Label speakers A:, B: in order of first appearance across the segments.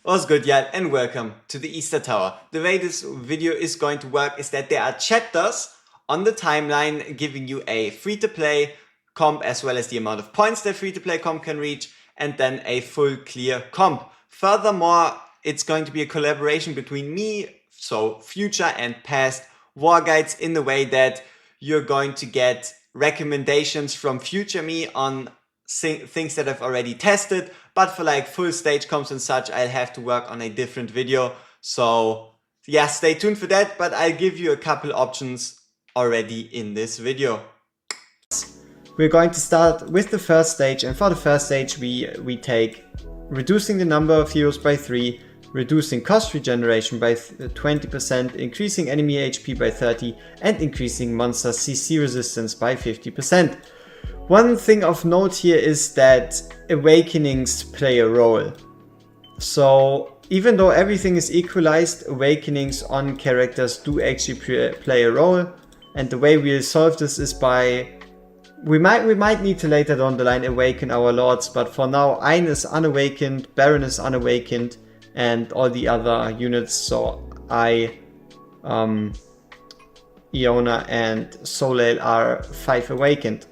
A: What's good, y'all, and welcome to the Easter Tower. The way this video is going to work is that there are chapters on the timeline giving you a free-to-play comp as well as the amount of points that free-to-play comp can reach, and then a full clear comp. Furthermore, it's going to be a collaboration between me, so future and past WorGuides, in the way that you're going to get recommendations from future me on things that I've already tested, but for like full stage comps and such, I'll have to work on a different video. So yeah, stay tuned for that, but I'll give you a couple options already in this video. We're going to start with the first stage, and for the first stage we take reducing the number of heroes by 3, reducing cost regeneration by 20%, increasing enemy HP by 30, and increasing monster CC resistance by 50%. One thing of note here is that awakenings play a role. So even though everything is equalized, awakenings on characters do actually play a role. And the way we'll solve this is by... We might need to later down the line awaken our lords, but for now Ein is unawakened, Baron is unawakened, and all the other units, so Iona and Soleil are 5 awakened.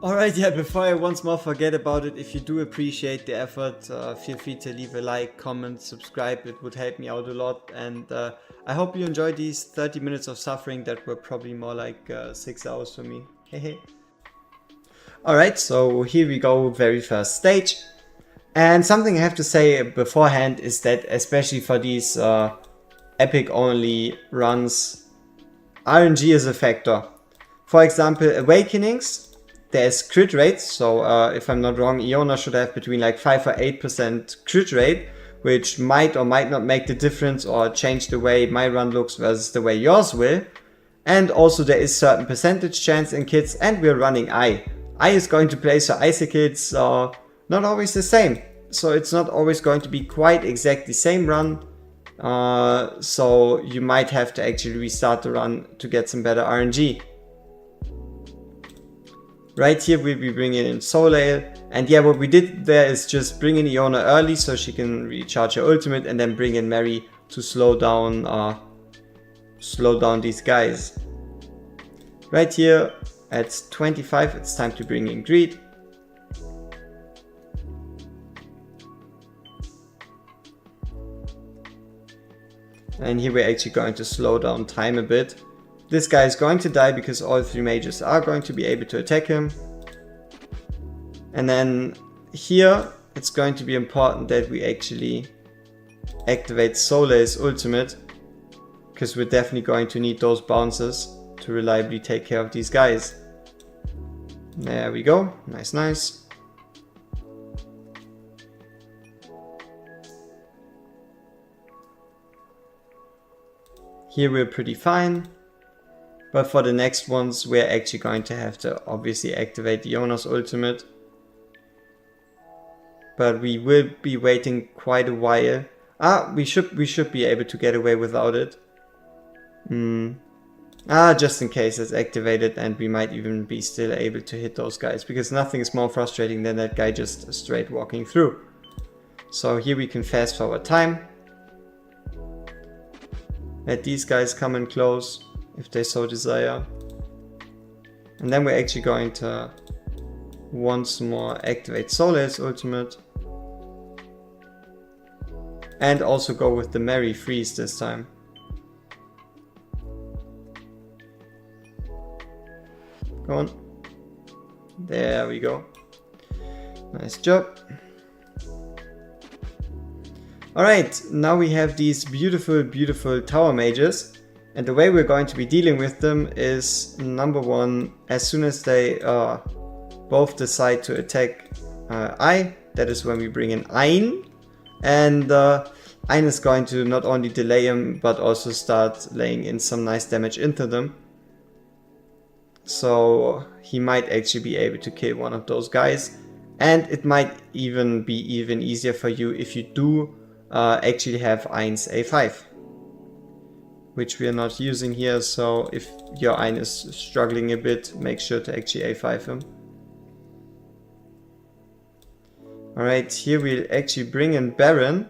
A: Alright, yeah, before I once more forget about it, if you do appreciate the effort, feel free to leave a like, comment, subscribe, it would help me out a lot, and I hope you enjoyed these 30 minutes of suffering that were probably more like 6 hours for me. Hehe. Alright, so here we go, very first stage. And something I have to say beforehand is that, especially for these epic only runs, RNG is a factor. For example, awakenings, there's crit rates, so if I'm not wrong, Iona should have between like 5 or 8% crit rate, which might or might not make the difference or change the way my run looks versus the way yours will. And also there is certain percentage chance in kits, and we're running I. I is going to play, so Icicles are not always the same. So it's not always going to be quite exactly the same run. So you might have to actually restart the run to get some better RNG. Right here we'll be bringing in Soleil, and yeah, what we did there is just bring in Iona early so she can recharge her ultimate, and then bring in Mary to slow down these guys. Right here at 25 it's time to bring in Greed. And here we're actually going to slow down time a bit. This guy is going to die because all 3 mages are going to be able to attack him. And then here it's going to be important that we actually activate Soleil's ultimate, because we're definitely going to need those bounces to reliably take care of these guys. There we go, nice, nice. Here we're pretty fine. But for the next ones, we're actually going to have to obviously activate Iona's ultimate. But we will be waiting quite a while. We should be able to get away without it. Just in case it's activated, and we might even be still able to hit those guys, because nothing is more frustrating than that guy just straight walking through. So here we can fast forward time. Let these guys come in close, if they so desire. And then we're actually going to once more activate Soleil's ultimate. And also go with the Mary freeze this time. Go on. There we go. Nice job. Alright, now we have these beautiful, beautiful tower mages. And the way we're going to be dealing with them is, number one, as soon as they both decide to attack I, that is when we bring in Ein. And Ein is going to not only delay him, but also start laying in some nice damage into them. So he might actually be able to kill one of those guys. And it might even be even easier for you if you do actually have Ein's A5. Which we are not using here, so if your Ein is struggling a bit, make sure to actually A5 him. Alright, here we'll actually bring in Baron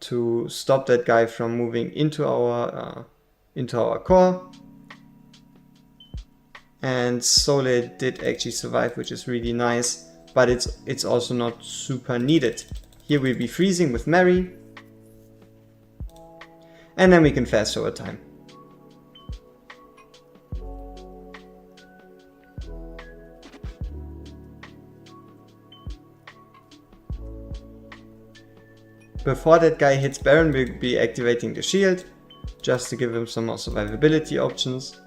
A: to stop that guy from moving into our core. And Sole did actually survive, which is really nice, but it's also not super needed. Here we'll be freezing with Mary, and then we can fast forward time. Before that guy hits Baron, we'll be activating the shield, just to give him some more survivability options.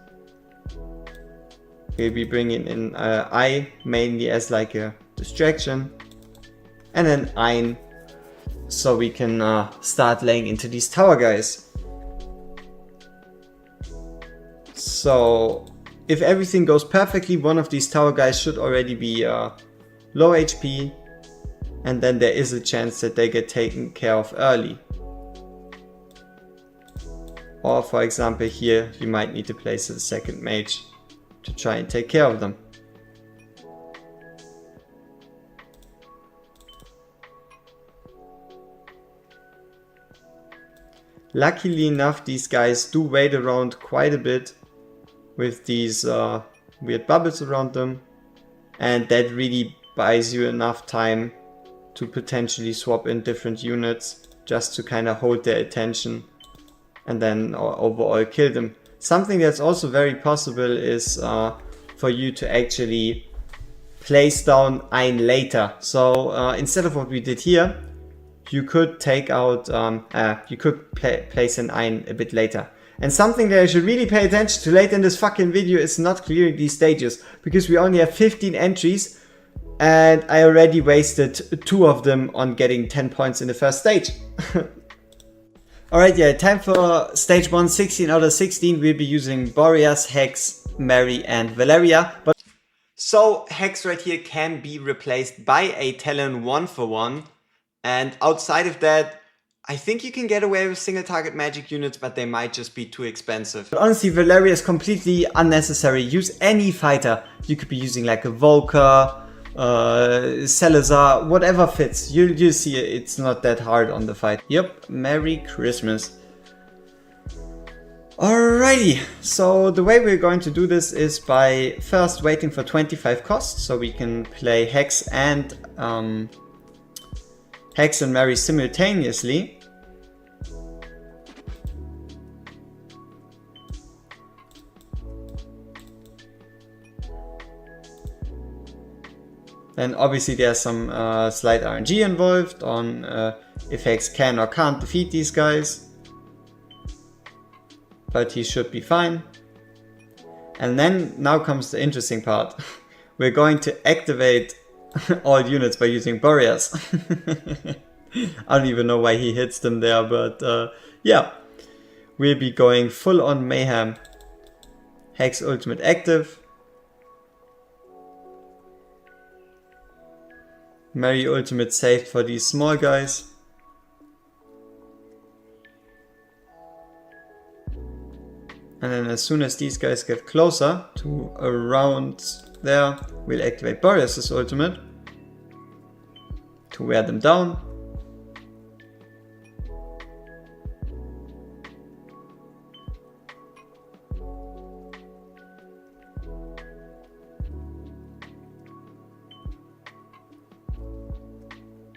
A: We'll be bringing in I mainly as like a distraction, and then Ein so we can start laying into these tower guys. So if everything goes perfectly, one of these tower guys should already be low HP, and then there is a chance that they get taken care of early. Or for example here, you might need to place a second mage to try and take care of them. Luckily enough, these guys do wait around quite a bit with these weird bubbles around them, and that really buys you enough time to potentially swap in different units just to kind of hold their attention and then overall kill them. Something that's also very possible is for you to actually place down Ein later. So instead of what we did here, you could take out, place an Ein a bit later. And something that I should really pay attention to late in this fucking video is not clearing these stages, because we only have 15 entries and I already wasted 2 of them on getting 10 points in the first stage. Alright, yeah, time for stage 1, 16 out of 16. We'll be using Boreas, Hex, Mary and Valeria. So Hex right here can be replaced by a Talon 1-for-1. And outside of that, I think you can get away with single target magic units, but they might just be too expensive. But honestly, Valeria is completely unnecessary. Use any fighter. You could be using like a Volker, Salazar, whatever fits. You'll see it's not that hard on the fight. Yep, Merry Christmas. Alrighty, so the way we're going to do this is by first waiting for 25 costs, so we can play Hex and Mary simultaneously. Then obviously there's some slight RNG involved on if Hex can or can't defeat these guys. But he should be fine. And then now comes the interesting part. We're going to activate all units by using Boreas. I don't even know why he hits them there, but yeah. We'll be going full on mayhem. Hex ultimate active. Mary ultimate saved for these small guys. And then as soon as these guys get closer to around there, we'll activate Boreas' ultimate to wear them down.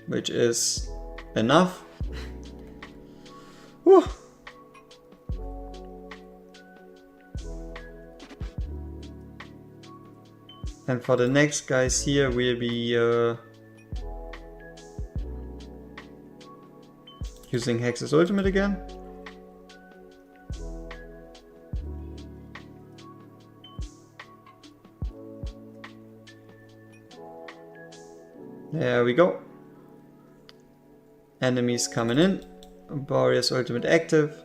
A: Which is enough. Whew. And for the next guys here, we'll be using Hex's ultimate again. There we go. Enemies coming in. Boreas ultimate active.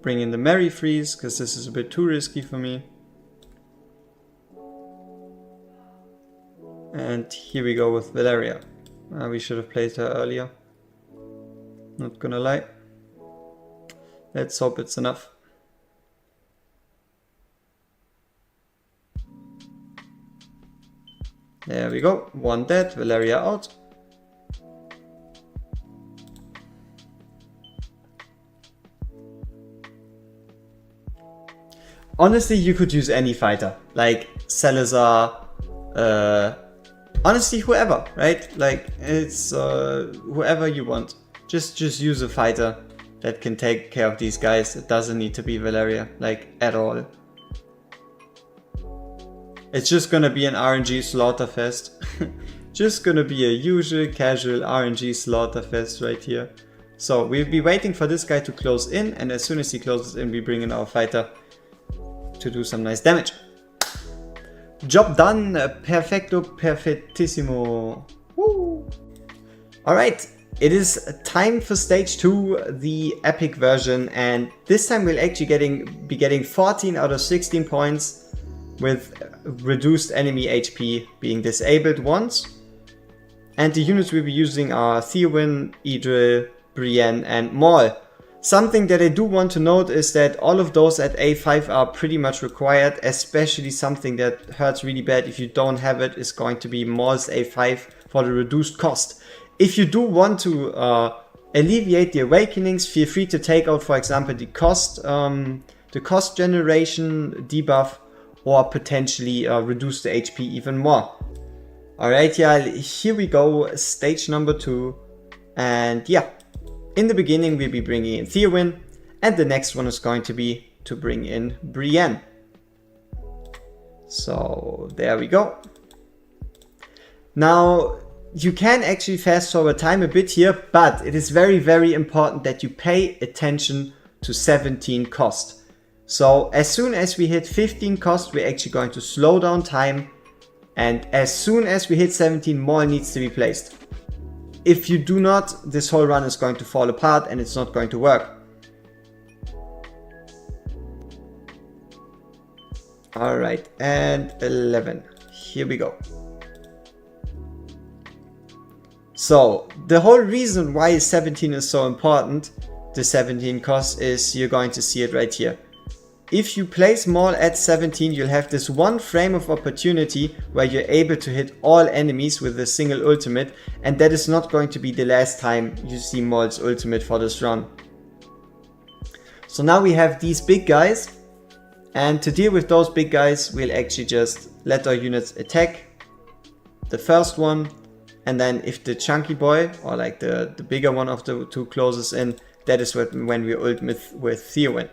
A: Bring in the Mary freeze, because this is a bit too risky for me. And here we go with Valeria. We should have played her earlier. Not gonna lie. Let's hope it's enough. There we go. One dead. Valeria out. Honestly, you could use any fighter. Like Salazar. Honestly, whoever, right? Like, it's whoever you want. Just use a fighter that can take care of these guys. It doesn't need to be Valeria, like, at all. It's just gonna be an RNG slaughterfest. Just gonna be a usual casual RNG slaughterfest right here. So we'll be waiting for this guy to close in, and as soon as he closes in, we bring in our fighter to do some nice damage. Job done, perfecto, perfettissimo. Woo. Alright, it is time for stage 2, the epic version, and this time we'll actually be getting 14 out of 16 points with reduced enemy HP being disabled once. And the units we'll be using are Theowin, Idril, Brienne and Maul. Something that I do want to note is that all of those at A5 are pretty much required, especially something that hurts really bad if you don't have it is going to be Maul's A5 for the reduced cost. If you do want to alleviate the awakenings, feel free to take out, for example, the cost generation debuff, or potentially reduce the HP even more. Alright, yeah, here we go, stage number 2. And yeah, in the beginning we'll be bringing in Theowin, and the next one is going to be to bring in Brienne. So there we go. Now, you can actually fast forward time a bit here, but it is very, very important that you pay attention to 17 cost. So as soon as we hit 15 cost, we're actually going to slow down time, and as soon as we hit 17, Maul needs to be placed. If you do not, this whole run is going to fall apart and it's not going to work. Alright, and 11. Here we go. So the whole reason why 17 is so important, the 17 cost, is you're going to see it right here. If you place Maul at 17, you'll have this one frame of opportunity where you're able to hit all enemies with a single ultimate, and that is not going to be the last time you see Maul's ultimate for this run. So now we have these big guys, and to deal with those big guys, we'll actually just let our units attack the first one, and then if the chunky boy, or like the bigger one of the two, closes in, that is when we ult with Theowin.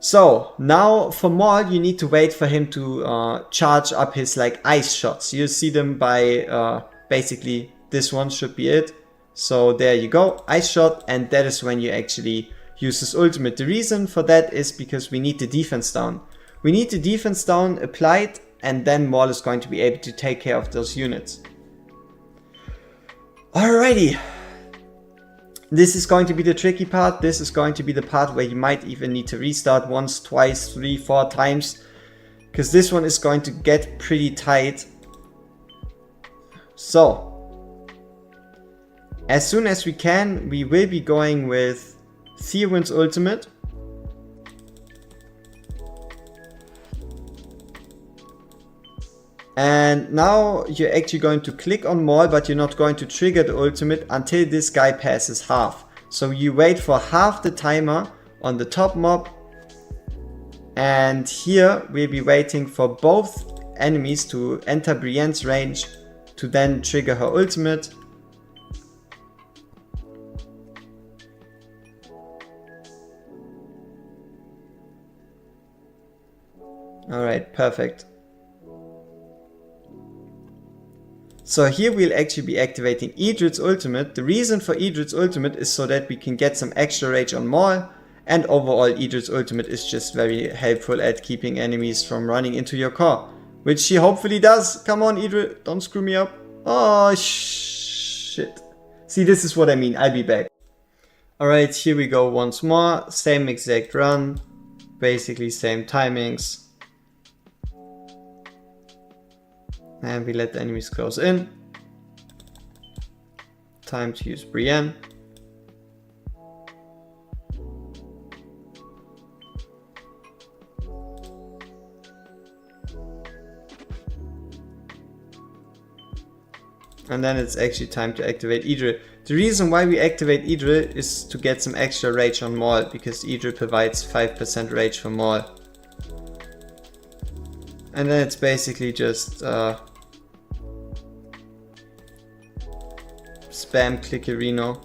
A: So now for Maul, you need to wait for him to charge up his like ice shots. You see them by basically this one should be it. So there you go, ice shot, and that is when you actually use his ultimate. The reason for that is because we need the defense down. We need the defense down applied, and then Maul is going to be able to take care of those units. Alrighty. This is going to be the tricky part. This is going to be the part where you might even need to restart once, twice, 3, 4 times. Because this one is going to get pretty tight. So, as soon as we can, we will be going with Theowin's ultimate. And now you're actually going to click on Maul, but you're not going to trigger the ultimate until this guy passes half. So you wait for half the timer on the top mob. And here we'll be waiting for both enemies to enter Brienne's range to then trigger her ultimate. Alright, perfect. So here we'll actually be activating Idrit's ultimate. The reason for Idrit's ultimate is so that we can get some extra rage on Maul, and overall Idrit's ultimate is just very helpful at keeping enemies from running into your core, which she hopefully does. Come on Idrit, don't screw me up. Oh shit. See, this is what I mean, I'll be back. Alright, here we go once more, same exact run, basically same timings. And we let the enemies close in. Time to use Brienne. And then it's actually time to activate Idril. The reason why we activate Idril is to get some extra rage on Maul, because Idril provides 5% rage for Maul. And then it's basically just spam Clickerino.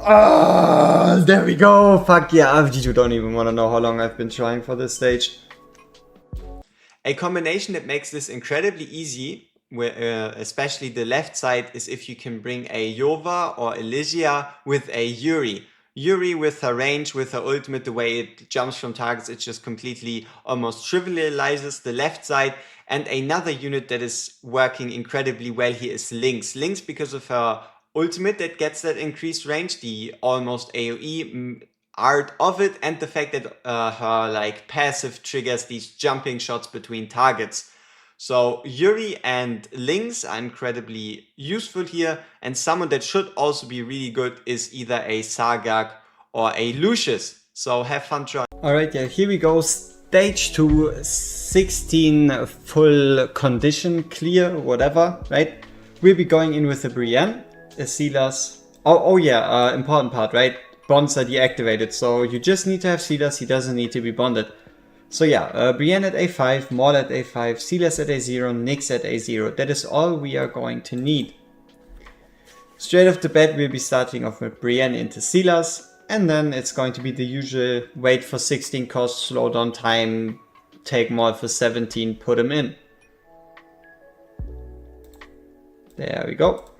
A: Ah, there we go. Fuck yeah, you don't even want to know how long I've been trying for this stage. A combination that makes this incredibly easy, especially the left side, is if you can bring a Yova or Elysia with a Yuri. Yuri with her range, with her ultimate, the way it jumps from targets, it just completely almost trivializes the left side. And another unit that is working incredibly well here is Lynx. Lynx, because of her ultimate that gets that increased range, the almost AoE art of it, and the fact that her like passive triggers these jumping shots between targets. So Yuri and Lynx are incredibly useful here, and someone that should also be really good is either a Sargak or a Lucius. So have fun trying. Alright, yeah, here we go. Stage 2, 16 full condition, clear, whatever, right? We'll be going in with a Brienne, a Silas. Oh yeah, important part, right? Bonds are deactivated, so you just need to have Silas, he doesn't need to be bonded. So yeah, Brienne at A5, Maul at A5, Silas at A0, Nyx at A0. That is all we are going to need. Straight off the bat, we'll be starting off with Brienne into Silas, and then it's going to be the usual wait for 16 cost, slow down time, take Maul for 17, put him in. There we go.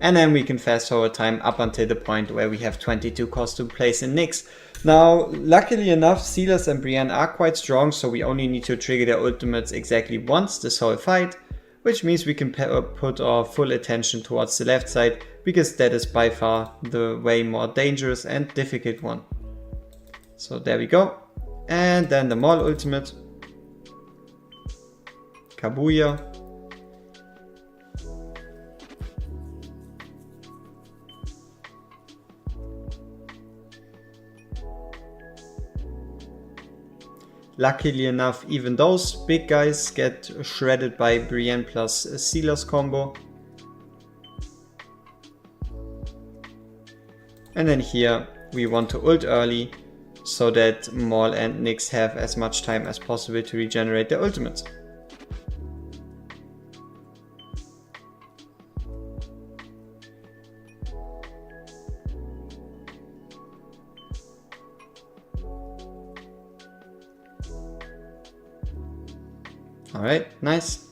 A: And then we can fast forward time up until the point where we have 22 cost to place in Nyx. Now, luckily enough, Silas and Brienne are quite strong, so we only need to trigger their ultimates exactly once this whole fight, which means we can put our full attention towards the left side, because that is by far the way more dangerous and difficult one. So there we go. And then the Maul ultimate. Kabuya. Luckily enough, even those big guys get shredded by Brienne plus Silas combo. And then here we want to ult early, so that Maul and Nyx have as much time as possible to regenerate their ultimates. Alright, nice.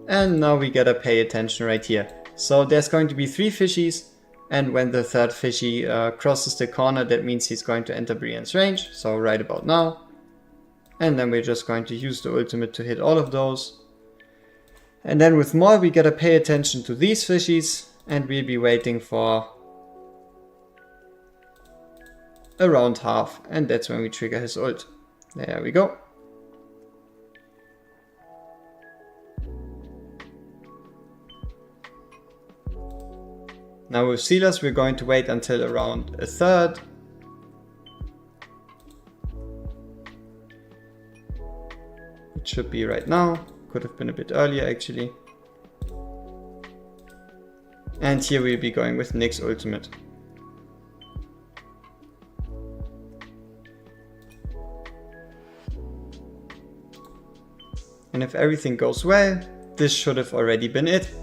A: And now we gotta pay attention right here. So there's going to be 3 fishies, and when the third fishy crosses the corner, that means he's going to enter Brienne's range, so right about now. And then we're just going to use the ultimate to hit all of those. And then with Maul we gotta pay attention to these fishies, and we'll be waiting for around half, and that's when we trigger his ult. There we go. Now with Silas we're going to wait until around a third. It should be right now. Could have been a bit earlier actually. And here we'll be going with Nyx ultimate. And if everything goes well, this should have already been it.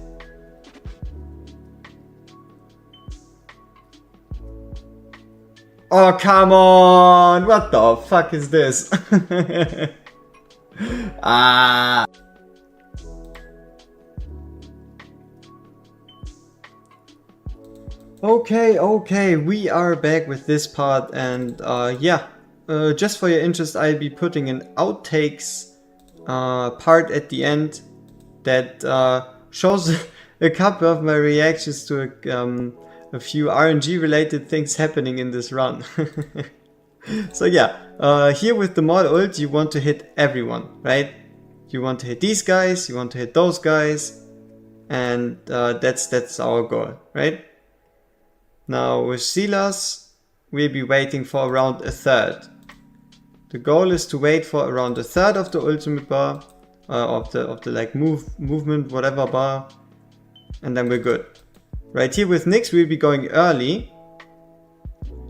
A: Oh, come on! What the fuck is this? Ah! Okay, we are back with this part, and yeah, just for your interest, I'll be putting an outtakes part at the end that shows a couple of my reactions to a few RNG related things happening in this run. So yeah, here with the Maul ult you want to hit everyone, right? You want to hit these guys, you want to hit those guys, and that's our goal, right? Now with Silas, we'll be waiting for around a third. The goal is to wait for around a third of the ultimate bar, of the like movement whatever bar, and then we're good. Right here with Nyx we'll be going early,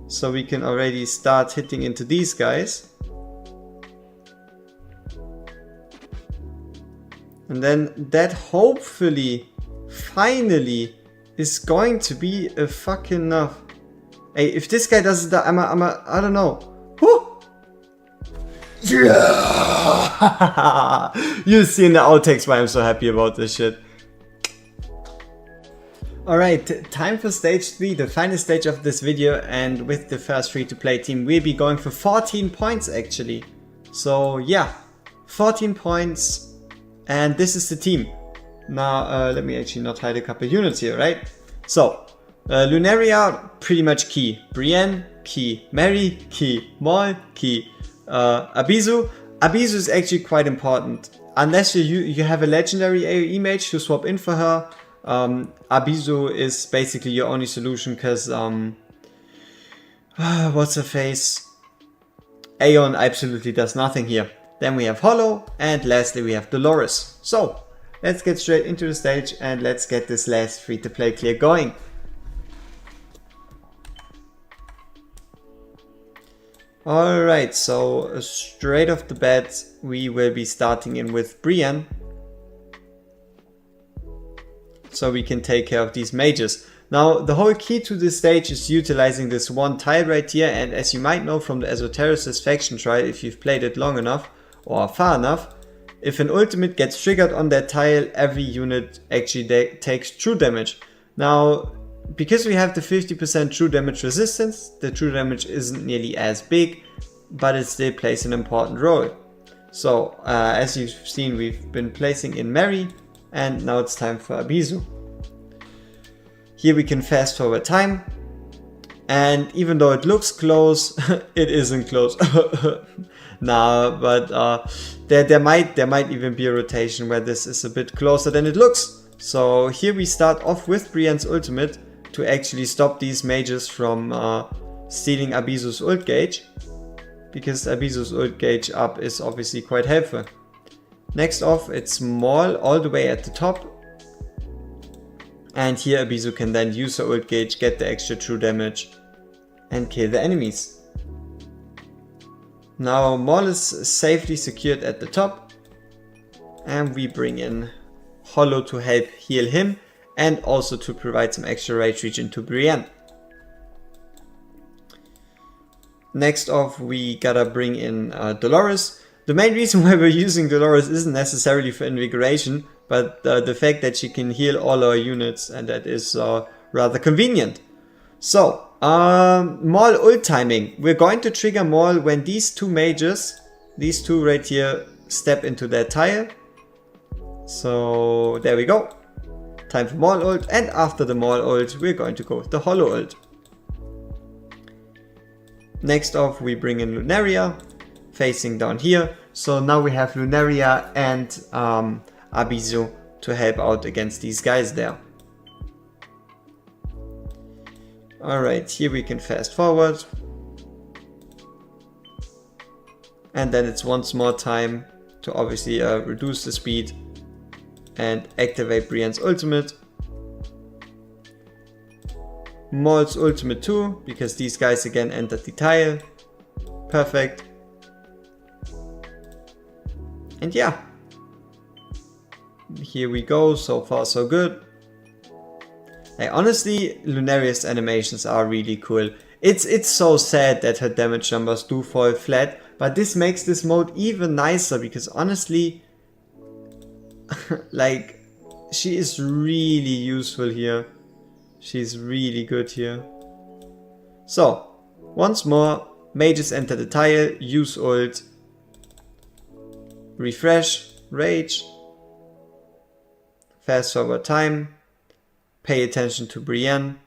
A: so we can already start hitting into these guys. And then that hopefully, finally, is going to be a fucking enough. Hey, if this guy doesn't die, I don't know. Woo! Yeah! You'll see in the outtakes why I'm so happy about this shit. Alright, time for stage 3, the final stage of this video, and with the first free-to-play team we'll be going for 14 points actually. So yeah, 14 points, and this is the team. Now let me actually not hide a couple units here, right? So, Lunaria, pretty much key. Brienne, key. Mary, key. Maul, key. Abizu. Abizu is actually quite important. Unless you have a legendary AoE mage to swap in for her, Abizu is basically your only solution, because what's her face? Aeon absolutely does nothing here. Then we have Hollow, and lastly we have Dolores. So let's get straight into the stage and let's get this last free-to-play clear going. Alright, so straight off the bat we will be starting in with Brienne, so we can take care of these mages. Now the whole key to this stage is utilizing this one tile right here, and as you might know from the Esotericist faction trial, if you've played it long enough or far enough, if an ultimate gets triggered on that tile, every unit actually takes true damage. Now, because we have the 50% true damage resistance, the true damage isn't nearly as big, but it still plays an important role. So, as you've seen, we've been placing in Mary, and now it's time for Abizu. Here we can fast forward time, and even though it looks close, it isn't close. Nah, but there might even be a rotation where this is a bit closer than it looks. So here we start off with Brienne's ultimate to actually stop these mages from stealing Abizu's ult gauge, because Abizu's ult gauge up is obviously quite helpful. Next off, it's Maul all the way at the top, and here Abizu can then use her ult gauge, get the extra true damage and kill the enemies. Now Maul is safely secured at the top, and we bring in Hollow to help heal him and also to provide some extra rage regen to Brienne. Next off, we gotta bring in Dolores. The main reason why we're using Dolores isn't necessarily for invigoration, but the fact that she can heal all our units, and that is rather convenient. So, Maul ult timing. We're going to trigger Maul when these two mages, these two right here, step into that tile. So there we go. Time for Maul ult, and after the Maul ult we're going to go with the Hollow ult. Next off, we bring in Lunaria, facing down here. So now we have Lunaria and Abizu to help out against these guys there. Alright, here we can fast forward. And then it's once more time to obviously reduce the speed and activate Brienne's ultimate. Maul's ultimate too, because these guys again entered the tile. Perfect. And yeah. Here we go, so far so good. Hey, honestly, Lunaria's animations are really cool. It's so sad that her damage numbers do fall flat, but this makes this mode even nicer, because honestly, like, she is really useful here. She's really good here. So, once more, mages enter the tile, use ult, refresh, rage, fast forward time, pay attention to Brienne.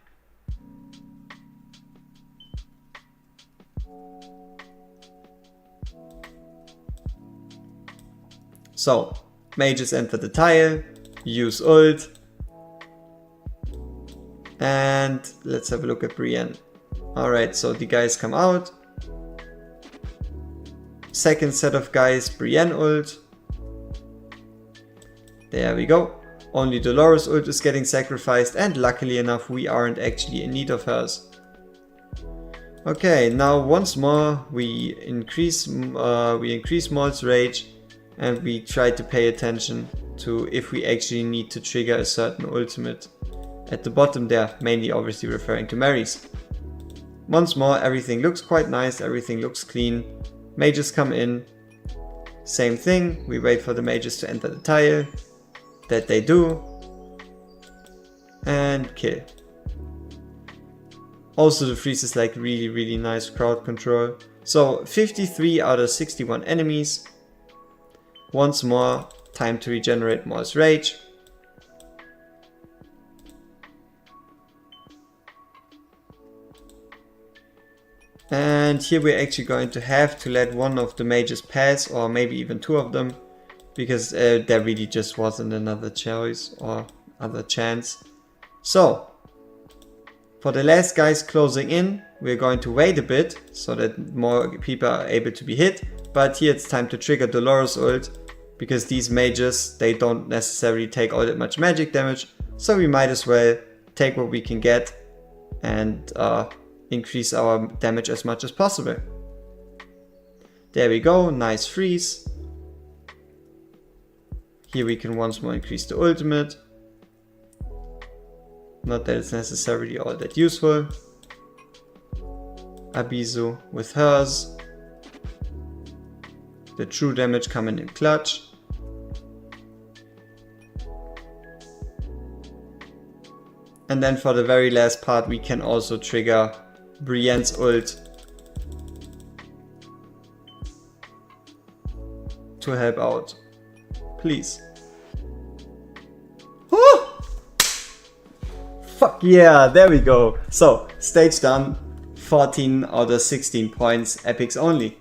A: So, mages enter the tile, use ult, and let's have a look at Brienne. Alright, so the guys come out. Second set of guys, Brienne ult. There we go. Only Dolores ult is getting sacrificed, and luckily enough we aren't actually in need of hers. Okay, now once more we increase Maul's rage, and we try to pay attention to if we actually need to trigger a certain ultimate. At the bottom there, mainly obviously referring to Mary's. Once more, everything looks quite nice, everything looks clean. Mages come in. Same thing, we wait for the mages to enter the tile. That they do. And kill. Also the freeze is like really nice crowd control. So 53 out of 61 enemies. Once more, time to regenerate Maul's rage. And here we're actually going to have to let one of the mages pass, or maybe even two of them, because there really just wasn't another choice or other chance. So, for the last guys closing in, we're going to wait a bit so that more people are able to be hit. But here it's time to trigger Dolores ult, because these mages, they don't necessarily take all that much magic damage. So we might as well take what we can get and increase our damage as much as possible. There we go, nice freeze. Here we can once more increase the ultimate. Not that it's necessarily all that useful. Abizu with hers. The true damage coming in clutch. And then for the very last part we can also trigger Brienne's ult to help out. Please. Woo! Fuck yeah, there we go. So, stage done. 14 out of 16 points, epics only.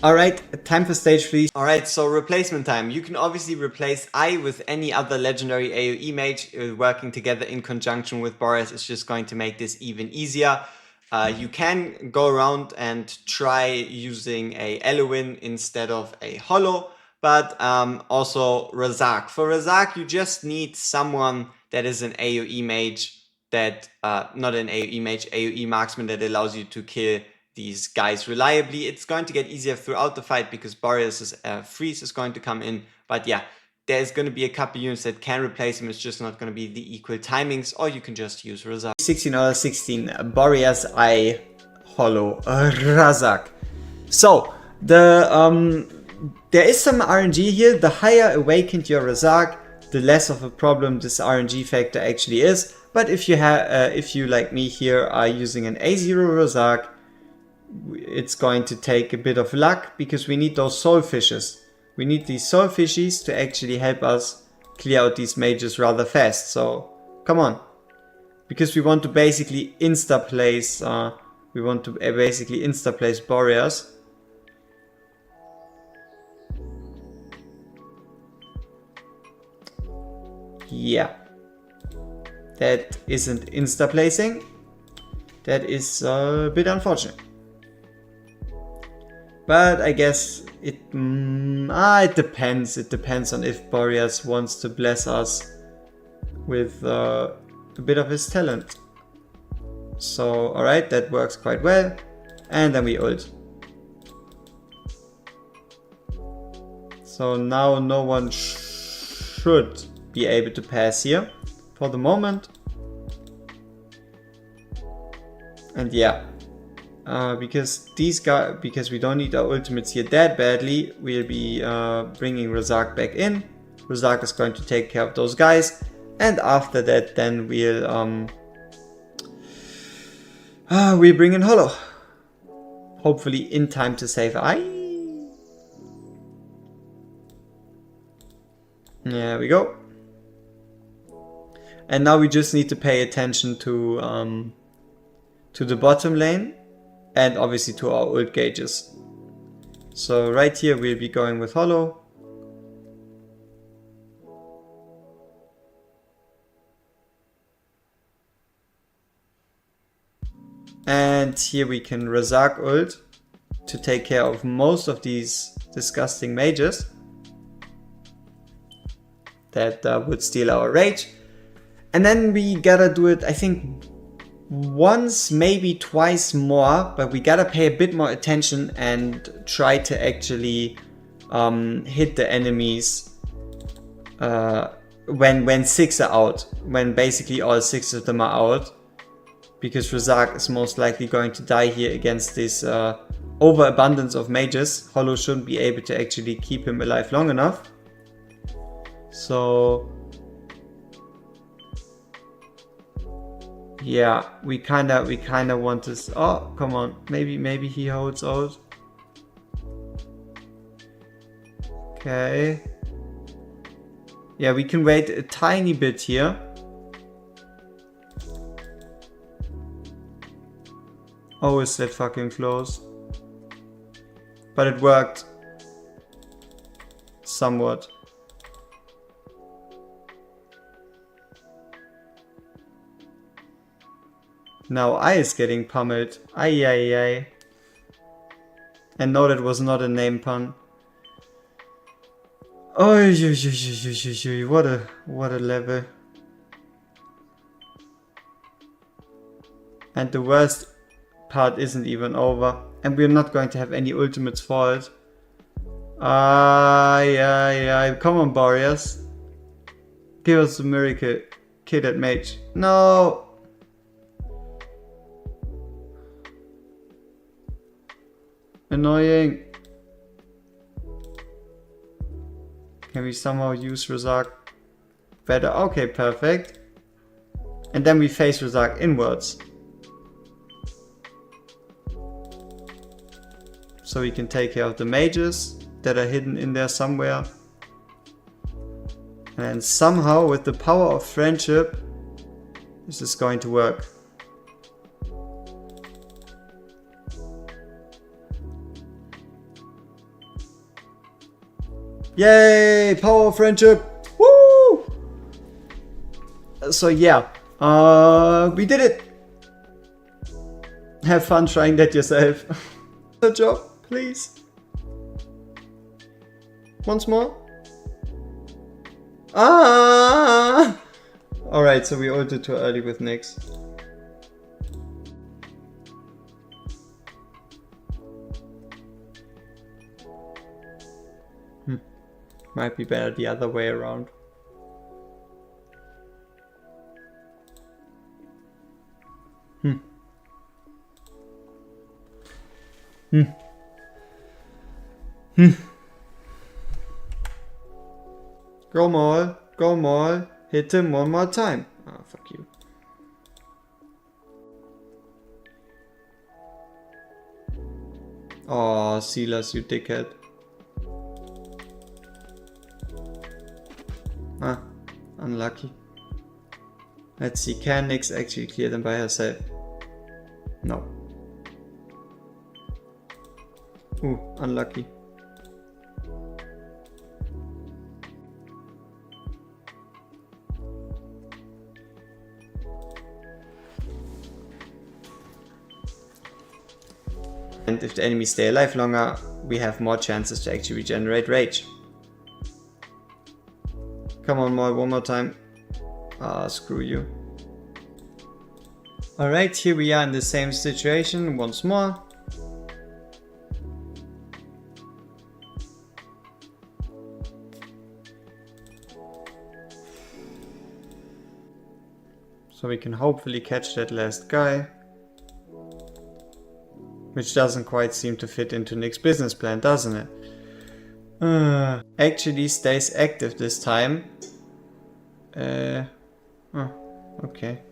A: Alright, time for stage 3. Alright, so replacement time. You can obviously replace I with any other legendary AoE mage. Working together in conjunction with Boreas is just going to make this even easier. You can go around and try using a Eluin instead of a Hollow, but also Razak. For Razak, you just need someone that is an AoE mage, that not an AoE mage, AoE marksman that allows you to kill these guys reliably. It's going to get easier throughout the fight because Boreas' freeze is going to come in, but yeah, there's going to be a couple units that can replace him. It's just not going to be the equal timings, or you can just use Razak. 16 out of 16, Boreas, I, Hollow, Razak. So, there is some RNG here. The higher awakened your Razak, the less of a problem this RNG factor actually is. But if you like me here are using an A0 Razak, it's going to take a bit of luck because we need those soul fishes. We need these soul fishies to actually help us clear out these mages rather fast. So come on, because we want to basically insta place. Boreas. Yeah, that isn't insta placing. That is a bit unfortunate. But I guess it depends. It depends on if Boreas wants to bless us with a bit of his talent. So, alright, that works quite well. And then we ult. So now no one should be able to pass here for the moment. And yeah. Because we don't need our ultimates here that badly, we'll be bringing Razak back in. Razak is going to take care of those guys, and after that, then we'll bring in Hollow. Hopefully, in time to save I. There we go. And now we just need to pay attention to the bottom lane. And obviously to our ult gauges. So right here we'll be going with Hollow. And here we can Razak ult to take care of most of these disgusting mages that would steal our rage. And then we gotta do it, I think, once, maybe twice more, but we gotta pay a bit more attention and try to actually hit the enemies when 6 are out, when basically all 6 of them are out, because Razak is most likely going to die here against this overabundance of mages. Hollow shouldn't be able to actually keep him alive long enough. So yeah, we kinda want this. Oh, come on, maybe he holds out. Okay. Yeah, we can wait a tiny bit here. Oh, is that fucking close? But it worked. Somewhat. Now I is getting pummeled. Ay ay ay. And no, that was not a name pun. Oh, what a level. And the worst part isn't even over. And we're not going to have any ultimates for it. Ay ay ay. Come on, Boreas. Give us a miracle. Kill that mage. No! Annoying. Can we somehow use Razak better? Okay, perfect. And then we face Razak inwards. So we can take care of the mages that are hidden in there somewhere. And somehow, with the power of friendship, this is going to work. Yay! Power of friendship! Woo! So yeah, we did it! Have fun trying that yourself. Good job, please. Once more. Ah! Alright, so we ulted too early with Nyx. Might be better the other way around. Go Maul, hit him one more time. Ah, fuck you. Oh, Silas, you dickhead. Ah, unlucky. Let's see, can Nyx actually clear them by herself? No. Ooh, unlucky. And if the enemies stay alive longer, we have more chances to actually regenerate rage. Come on, Maul, one more time. Ah, screw you. Alright, here we are in the same situation once more. So we can hopefully catch that last guy. Which doesn't quite seem to fit into Nick's business plan, doesn't it? Actually stays active this time. Oh, okay.